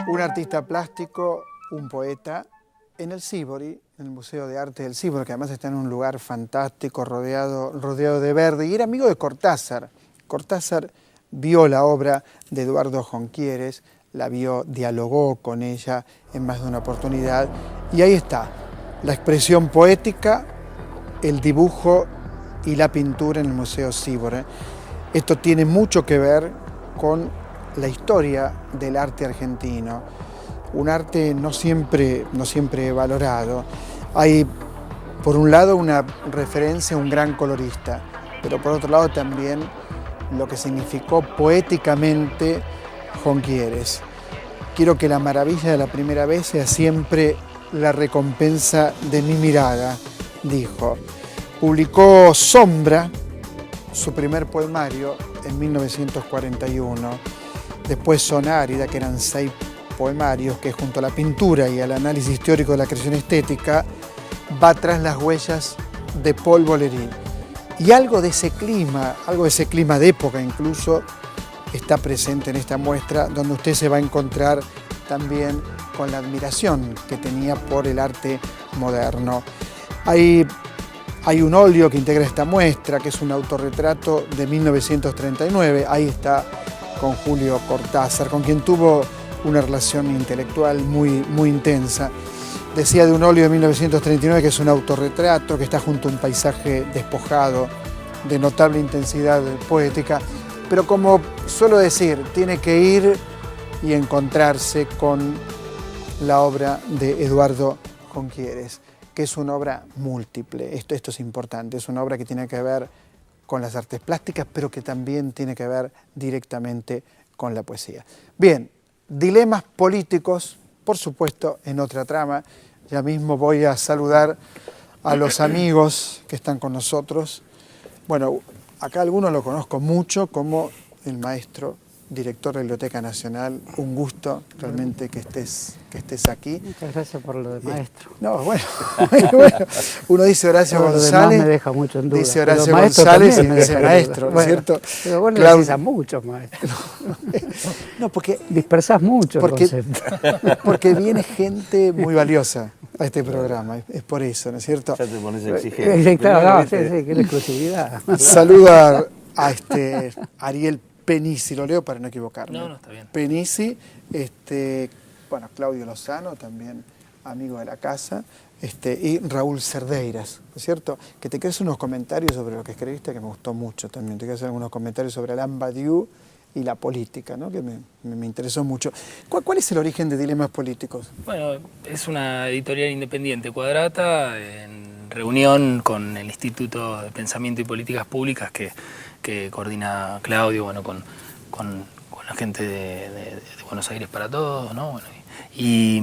Un artista plástico, un poeta, en el Sívori, en el Museo de Arte del Sívori, que además está en un lugar fantástico, rodeado de verde, y era amigo de Cortázar. Cortázar vio la obra de Eduardo Jonquieres, la vio, dialogó con ella en más de una oportunidad, y ahí está, la expresión poética, el dibujo y la pintura en el Museo Sívori. Esto tiene mucho que ver con la historia del arte argentino, un arte no siempre valorado. Hay, por un lado, una referencia a un gran colorista, pero por otro lado también lo que significó poéticamente Jonquieres. Quiero que la maravilla de la primera vez sea siempre la recompensa de mi mirada, dijo. Publicó Sombra, su primer poemario, en 1941. Después Sonárida, que eran 6 poemarios, que junto a la pintura y al análisis teórico de la creación estética, va tras las huellas de Paul Valéry. Y algo de ese clima de época incluso, está presente en esta muestra, donde usted se va a encontrar también con la admiración que tenía por el arte moderno. Hay un óleo que integra esta muestra, que es un autorretrato de 1939, ahí está con Julio Cortázar, con quien tuvo una relación intelectual muy intensa. Decía de un óleo de 1939 que es un autorretrato, que está junto a un paisaje despojado, de notable intensidad poética, pero como suelo decir, tiene que ir y encontrarse con la obra de Eduardo Jonquieres, que es una obra múltiple. Esto es importante, es una obra que tiene que ver con las artes plásticas, pero que también tiene que ver directamente con la poesía. Bien, dilemas políticos, por supuesto, en otra trama. Ya mismo voy a saludar a los amigos que están con nosotros. Bueno, acá algunos lo conozco mucho, como el maestro, director de la Biblioteca Nacional. Un gusto realmente que estés aquí. Muchas gracias por lo de maestro. No, bueno, uno dice Horacio González, lo demás me deja mucho en duda. dice Horacio González y dice maestro, ¿no es cierto? Pero vos le decís a muchos maestros. No, porque dispersás mucho el concepto. Porque viene gente muy valiosa a este programa, es por eso, ¿no es cierto? Ya te pones exigente. Claro, sí, que la exclusividad. Saluda a Ariel Penisi, lo leo para no equivocarme. No, está bien. Penisi, bueno, Claudio Lozano, también amigo de la casa, y Raúl Cerdeiras, ¿no es cierto? Que te quedes unos comentarios sobre lo que escribiste, que me gustó mucho también. Te quedes algunos comentarios sobre Alain Badiou y la política, ¿no? Que me interesó mucho. ¿Cuál es el origen de Dilemas Políticos? Bueno, es una editorial independiente, Cuadrata, en reunión con el Instituto de Pensamiento y Políticas Públicas que coordina Claudio, bueno, con la gente de Buenos Aires para Todos, ¿no? Bueno, y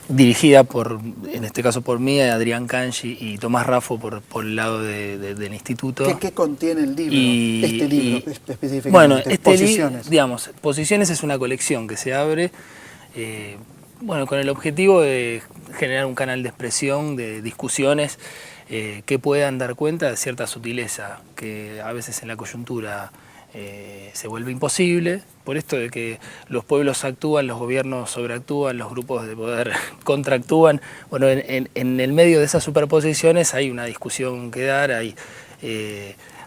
dirigida en este caso por mí, Adrián Cangi y Tomás Raffo por el lado del instituto. ¿Qué contiene el libro? Este libro específicamente. Bueno, Posiciones. Digamos, Posiciones es una colección que se abre bueno, con el objetivo de generar un canal de expresión, de discusiones que puedan dar cuenta de cierta sutileza que a veces en la coyuntura se vuelve imposible, por esto de que los pueblos actúan, los gobiernos sobreactúan, los grupos de poder contraactúan. Bueno, en el medio de esas superposiciones hay una discusión que dar, hay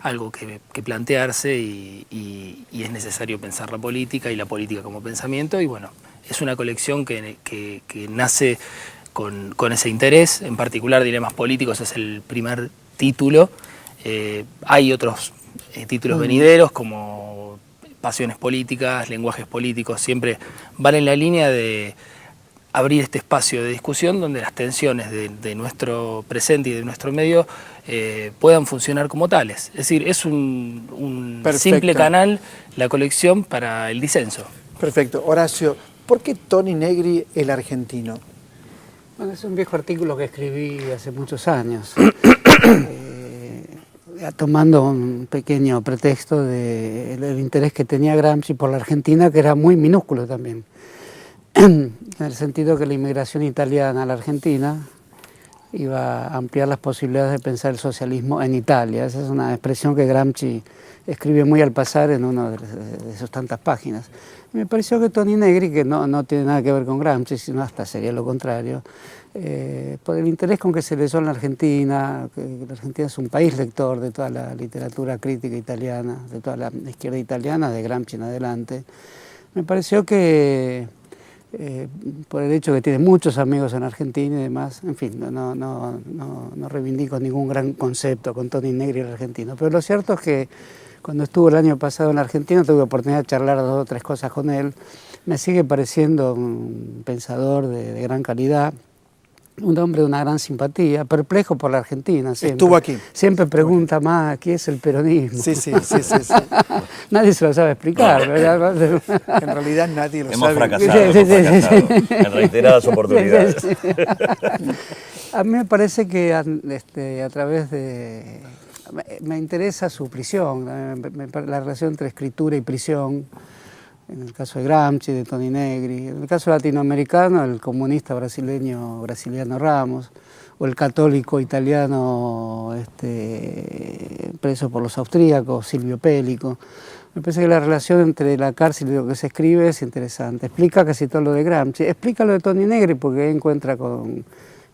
algo que plantearse y es necesario pensar la política y la política como pensamiento, y bueno, es una colección que nace con ese interés. En particular, Dilemas Políticos es el primer título. Hay otros títulos venideros como Pasiones Políticas, Lenguajes Políticos, siempre van en la línea de abrir este espacio de discusión donde las tensiones de nuestro presente y de nuestro medio puedan funcionar como tales. Es decir, es un simple canal, la colección para el disenso. Perfecto. Horacio, ¿por qué Toni Negri, el argentino? Bueno, es un viejo artículo que escribí hace muchos años, tomando un pequeño pretexto del interés que tenía Gramsci por la Argentina, que era muy minúsculo también, en el sentido que la inmigración italiana a la Argentina iba a ampliar las posibilidades de pensar el socialismo en Italia. Esa es una expresión que Gramsci escribe muy al pasar en una de sus tantas páginas. Me pareció que Toni Negri, que no tiene nada que ver con Gramsci, sino hasta sería lo contrario, por el interés con que se leyó en la Argentina, que la Argentina es un país lector de toda la literatura crítica italiana, de toda la izquierda italiana, de Gramsci en adelante, me pareció que por el hecho que tiene muchos amigos en Argentina y demás, en fin, no reivindico ningún gran concepto con Toni Negri en la Argentina, pero lo cierto es que cuando estuvo el año pasado en la Argentina tuve oportunidad de charlar 2 o 3 cosas con él. Me sigue pareciendo un pensador de gran calidad, un hombre de una gran simpatía, perplejo por la Argentina siempre. Estuvo aquí. Siempre pregunta más, ¿qué es el peronismo? Sí. Nadie se lo sabe explicar, ¿verdad? En realidad nadie lo sabe. Hemos fracasado en reiteradas oportunidades. A mí me parece que a través de... Me interesa su prisión, la relación entre escritura y prisión, en el caso de Gramsci, de Toni Negri, en el caso latinoamericano, el comunista brasileño Graciliano Ramos, o el católico italiano preso por los austríacos, Silvio Pellico. Me parece que la relación entre la cárcel y lo que se escribe es interesante. Explica casi todo lo de Gramsci, explica lo de Toni Negri porque encuentra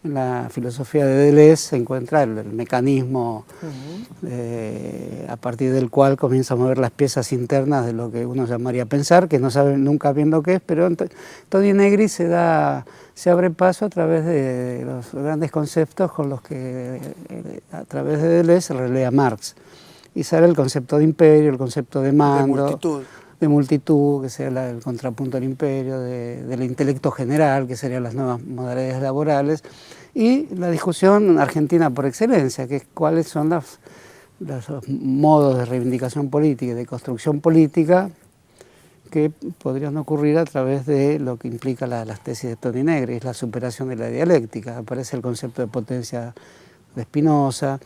en la filosofía de Deleuze se encuentra el mecanismo a partir del cual comienza a mover las piezas internas de lo que uno llamaría pensar, que no sabe nunca bien lo que es, pero Toni Negri se abre paso a través de los grandes conceptos con los que a través de Deleuze se relea Marx. Y sale el concepto de imperio, el concepto de mando, de multitud, que sería el contrapunto al imperio, del intelecto general, que serían las nuevas modalidades laborales, y la discusión argentina por excelencia, que es cuáles son los modos de reivindicación política y de construcción política que podrían ocurrir a través de lo que implica las tesis de Toni Negri, es la superación de la dialéctica. Aparece el concepto de potencia de Spinoza,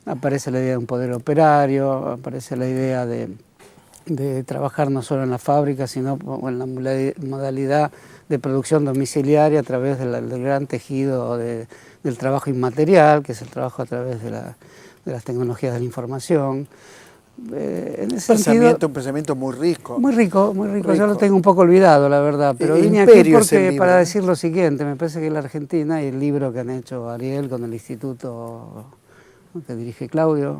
aparece la idea de un poder operario, aparece la idea de trabajar no solo en la fábrica, sino en la modalidad de producción domiciliaria a través del gran tejido del trabajo inmaterial, que es el trabajo a través de las tecnologías de la información. En ese sentido, Un pensamiento muy rico. Muy rico. Yo lo tengo un poco olvidado, la verdad, pero vine aquí para decir lo siguiente. Me parece que la Argentina y el libro que han hecho Ariel con el instituto que dirige Claudio,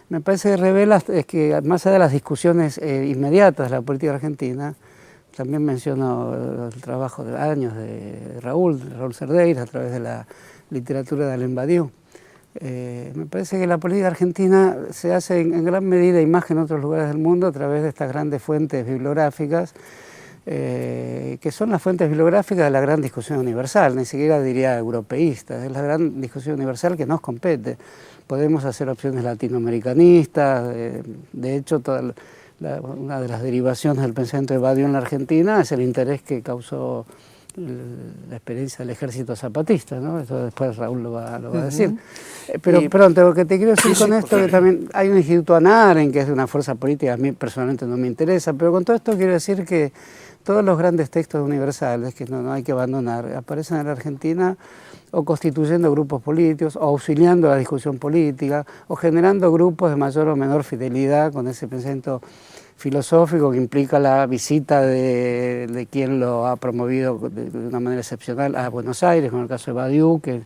me parece que revela que más allá de las discusiones inmediatas de la política argentina, también menciono el trabajo de años de Raúl Cerdeira a través de la literatura de Alain Badiou. Me parece que la política argentina se hace en gran medida imagen en otros lugares del mundo a través de estas grandes fuentes bibliográficas, que son las fuentes bibliográficas de la gran discusión universal, ni siquiera diría europeísta, es la gran discusión universal que nos compete. Podemos hacer opciones latinoamericanistas, de hecho una de las derivaciones del pensamiento de Badiou en la Argentina es el interés que causó la experiencia del ejército zapatista, ¿no? Eso después Raúl lo va a decir. Pero pronto, lo que te quiero decir con esto, que también hay un instituto ANAREN, que es de una fuerza política, a mí personalmente no me interesa, pero con todo esto quiero decir que todos los grandes textos universales, que no hay que abandonar, aparecen en la Argentina o constituyendo grupos políticos, o auxiliando la discusión política, o generando grupos de mayor o menor fidelidad con ese pensamiento filosófico que implica la visita de quien lo ha promovido de una manera excepcional a Buenos Aires, como el caso de Badiou, que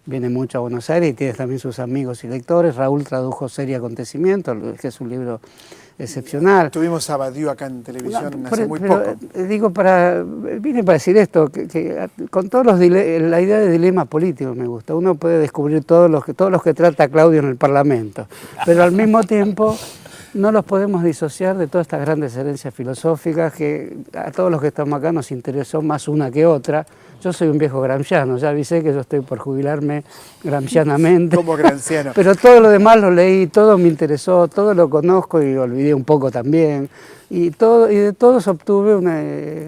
viene mucho a Buenos Aires y tiene también sus amigos y lectores. Raúl tradujo Serie Acontecimiento, que es un libro excepcional. Tuvimos a Badiou acá en televisión hace muy poco. Vine para decir esto, que con todos la idea de dilema político me gusta. Uno puede descubrir todos los que trata Claudio en el Parlamento, pero al mismo tiempo no los podemos disociar de todas estas grandes herencias filosóficas que a todos los que estamos acá nos interesó más una que otra. Yo soy un viejo gramsciano, ya avisé que yo estoy por jubilarme gramscianamente. Como gramsciano. Pero todo lo demás lo leí, todo me interesó, todo lo conozco y olvidé un poco también. Y de todos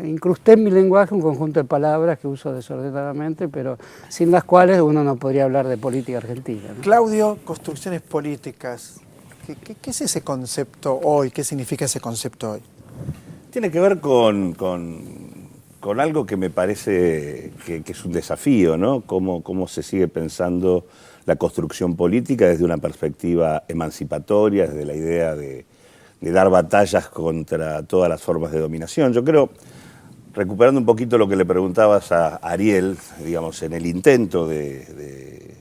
incrusté en mi lenguaje un conjunto de palabras que uso desordenadamente, pero sin las cuales uno no podría hablar de política argentina, ¿no? Claudio, construcciones políticas. ¿Qué es ese concepto hoy? ¿Qué significa ese concepto hoy? Tiene que ver con con algo que me parece que es un desafío, ¿no? Cómo se sigue pensando la construcción política desde una perspectiva emancipatoria, desde la idea de dar batallas contra todas las formas de dominación. Yo creo, recuperando un poquito lo que le preguntabas a Ariel, digamos, en el intento de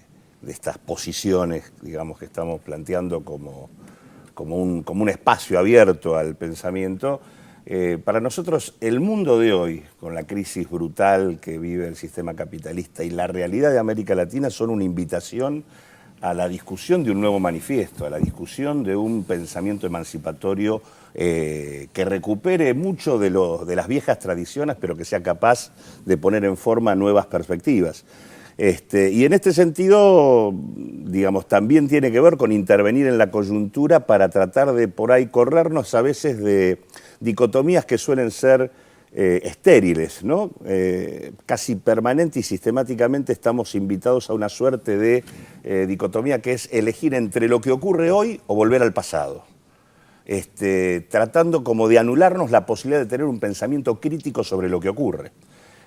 estas posiciones, digamos, que estamos planteando como un espacio abierto al pensamiento, para nosotros el mundo de hoy, con la crisis brutal que vive el sistema capitalista y la realidad de América Latina, son una invitación a la discusión de un nuevo manifiesto, a la discusión de un pensamiento emancipatorio que recupere mucho de las viejas tradiciones, pero que sea capaz de poner en forma nuevas perspectivas. Y en este sentido, digamos, también tiene que ver con intervenir en la coyuntura para tratar de por ahí corrernos a veces de dicotomías que suelen ser estériles, ¿no? Casi permanente y sistemáticamente estamos invitados a una suerte de dicotomía que es elegir entre lo que ocurre hoy o volver al pasado. Tratando como de anularnos la posibilidad de tener un pensamiento crítico sobre lo que ocurre.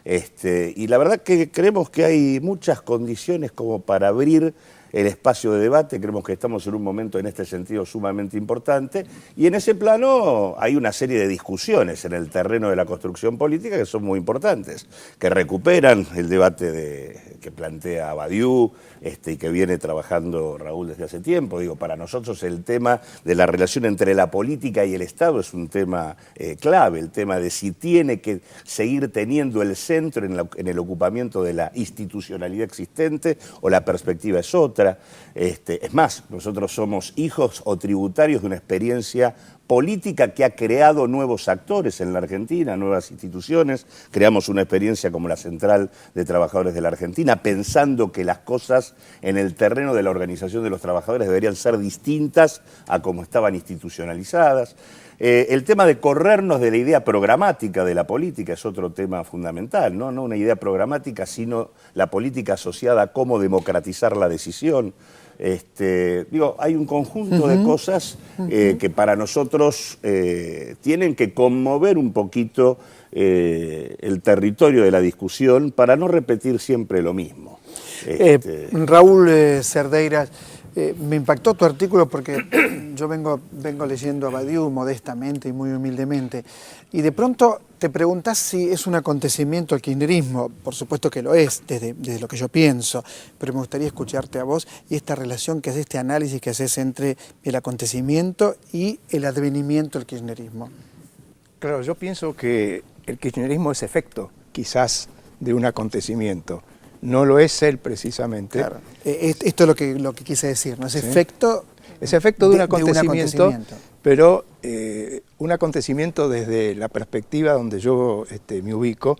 Y la verdad que creemos que hay muchas condiciones como para abrir el espacio de debate. Creemos que estamos en un momento en este sentido sumamente importante y en ese plano hay una serie de discusiones en el terreno de la construcción política que son muy importantes, que recuperan el debate que plantea Badiou y que viene trabajando Raúl desde hace tiempo. Digo, para nosotros el tema de la relación entre la política y el Estado es un tema clave, el tema de si tiene que seguir teniendo el centro en el ocupamiento de la institucionalidad existente o la perspectiva es otra. Es más, nosotros somos hijos o tributarios de una experiencia política que ha creado nuevos actores en la Argentina, nuevas instituciones. Creamos una experiencia como la Central de Trabajadores de la Argentina, pensando que las cosas en el terreno de la organización de los trabajadores deberían ser distintas a como estaban institucionalizadas. El tema de corrernos de la idea programática de la política es otro tema fundamental, ¿no? No una idea programática, sino la política asociada a cómo democratizar la decisión. Hay un conjunto de cosas que para nosotros tienen que conmover un poquito el territorio de la discusión para no repetir siempre lo mismo. Raúl Cerdeira, me impactó tu artículo porque yo vengo leyendo a Badiou modestamente y muy humildemente, y de pronto te preguntás si es un acontecimiento el kirchnerismo. Por supuesto que lo es, desde lo que yo pienso, pero me gustaría escucharte a vos y esta relación que haces, este análisis que haces entre el acontecimiento y el advenimiento del kirchnerismo. Claro, yo pienso que el kirchnerismo es efecto, quizás, de un acontecimiento. No lo es él precisamente. Claro. Esto es lo que quise decir, ¿no? Es efecto, es efecto de un acontecimiento, pero un acontecimiento desde la perspectiva donde yo me ubico,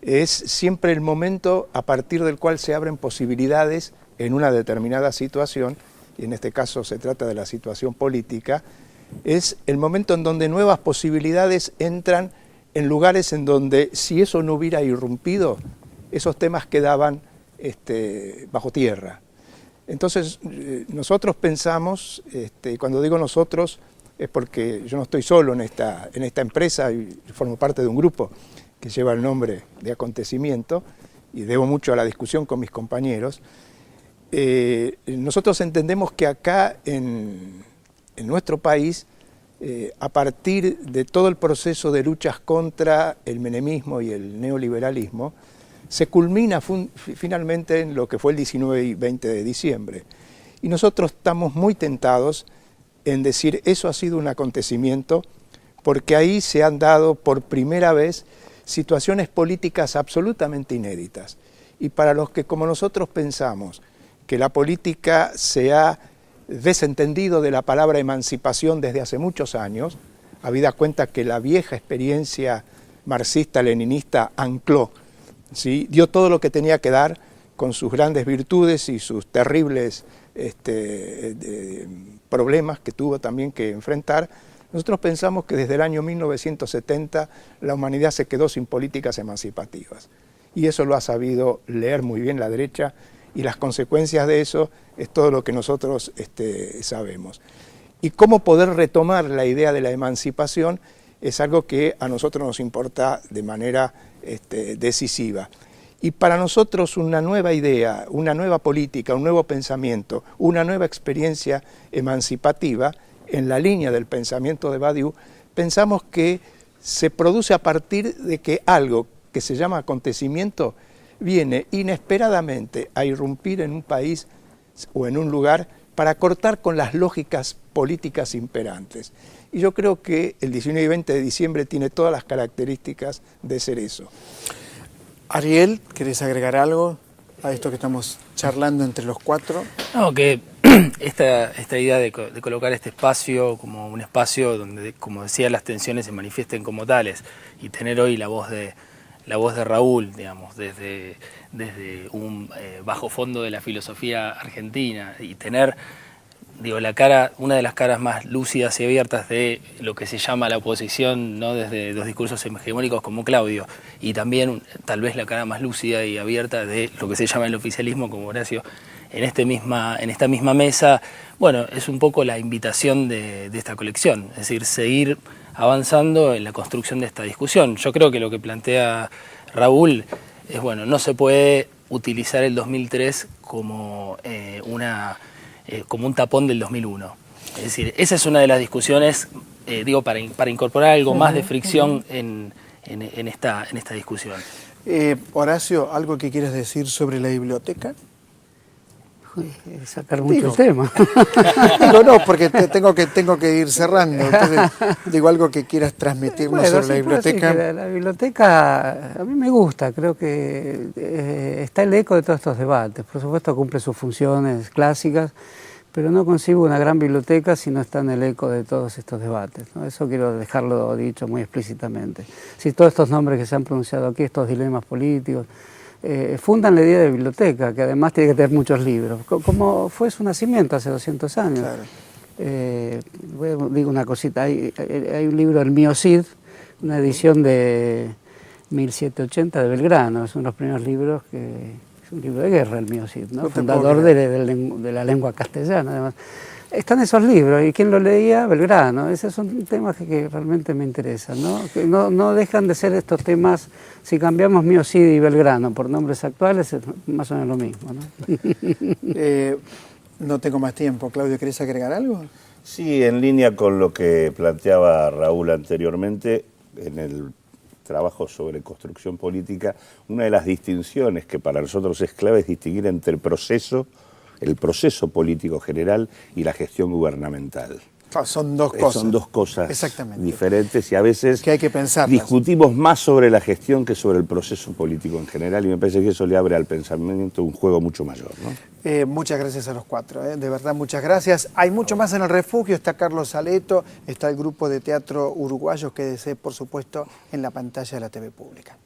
es siempre el momento a partir del cual se abren posibilidades en una determinada situación, y en este caso se trata de la situación política, es el momento en donde nuevas posibilidades entran en lugares en donde si eso no hubiera irrumpido, esos temas quedaban bajo tierra. Entonces, nosotros pensamos, cuando digo nosotros, es porque yo no estoy solo en esta empresa, y formo parte de un grupo que lleva el nombre de Acontecimiento, y debo mucho a la discusión con mis compañeros. Nosotros entendemos que acá, en nuestro país, a partir de todo el proceso de luchas contra el menemismo y el neoliberalismo, se culmina finalmente en lo que fue el 19 y 20 de diciembre. Y nosotros estamos muy tentados en decir eso ha sido un acontecimiento porque ahí se han dado por primera vez situaciones políticas absolutamente inéditas. Y para los que como nosotros pensamos que la política se ha desentendido de la palabra emancipación desde hace muchos años, habida cuenta que la vieja experiencia marxista-leninista ancló, ¿sí? Dio todo lo que tenía que dar con sus grandes virtudes y sus terribles problemas que tuvo también que enfrentar. Nosotros pensamos que desde el año 1970 la humanidad se quedó sin políticas emancipativas. Y eso lo ha sabido leer muy bien la derecha, y las consecuencias de eso es todo lo que nosotros sabemos. Y cómo poder retomar la idea de la emancipación es algo que a nosotros nos importa de manera decisiva. Y para nosotros una nueva idea, una nueva política, un nuevo pensamiento, una nueva experiencia emancipativa, en la línea del pensamiento de Badiou, pensamos que se produce a partir de que algo que se llama acontecimiento viene inesperadamente a irrumpir en un país o en un lugar para cortar con las lógicas políticas imperantes. Y yo creo que el 19 y 20 de diciembre tiene todas las características de ser eso. Ariel, ¿querés agregar algo a esto que estamos charlando entre los cuatro? No, que esta idea de colocar este espacio como un espacio donde, como decía, las tensiones se manifiesten como tales, y tener hoy la voz de Raúl, digamos, desde un bajo fondo de la filosofía argentina, y tener, digo, una de las caras más lúcidas y abiertas de lo que se llama la oposición, ¿no?, desde los discursos hegemónicos, como Claudio, y también tal vez la cara más lúcida y abierta de lo que se llama el oficialismo, como Horacio, en esta misma mesa. Bueno, es un poco la invitación de esta colección, es decir, seguir avanzando en la construcción de esta discusión. Yo creo que lo que plantea Raúl es, bueno, no se puede utilizar el 2003 como un tapón del 2001. Es decir, esa es una de las discusiones, digo, para incorporar algo más de fricción en esta discusión. Horacio, ¿algo que quieras decir sobre la biblioteca? Sacar muchos temas. Digo, no, porque tengo que ir cerrando. Entonces, digo, algo que quieras transmitirnos sobre la biblioteca. La biblioteca a mí me gusta, creo que está el eco de todos estos debates. Por supuesto cumple sus funciones clásicas, pero no concibo una gran biblioteca si no está en el eco de todos estos debates, ¿no? Eso quiero dejarlo dicho muy explícitamente. Si todos estos nombres que se han pronunciado aquí, estos dilemas políticos, fundan la idea de biblioteca, que además tiene que tener muchos libros, como fue su nacimiento hace 200 años. Claro. Digo una cosita, hay un libro, El mío Cid, una edición de 1780 de Belgrano, es uno de los primeros libros es un libro de guerra, El mío Cid, ¿no? Fundador de la lengua castellana, además. Están esos libros, y ¿quién lo leía? Belgrano. Esos son temas que realmente me interesan, ¿no? Que no dejan de ser estos temas, si cambiamos Mío Cid y Belgrano por nombres actuales, es más o menos lo mismo, ¿no? No tengo más tiempo. Claudio, ¿querés agregar algo? Sí, en línea con lo que planteaba Raúl anteriormente, en el trabajo sobre construcción política, una de las distinciones que para nosotros es clave es distinguir entre el proceso político general y la gestión gubernamental. Son dos cosas. Son dos cosas diferentes, y a veces que hay que pensarlas. Discutimos más sobre la gestión que sobre el proceso político en general, y me parece que eso le abre al pensamiento un juego mucho mayor, ¿no? Muchas gracias a los cuatro, de verdad muchas gracias. Hay mucho más en el refugio, está Carlos Saleto, está el grupo de teatro uruguayo, quédese por supuesto en la pantalla de la TV Pública.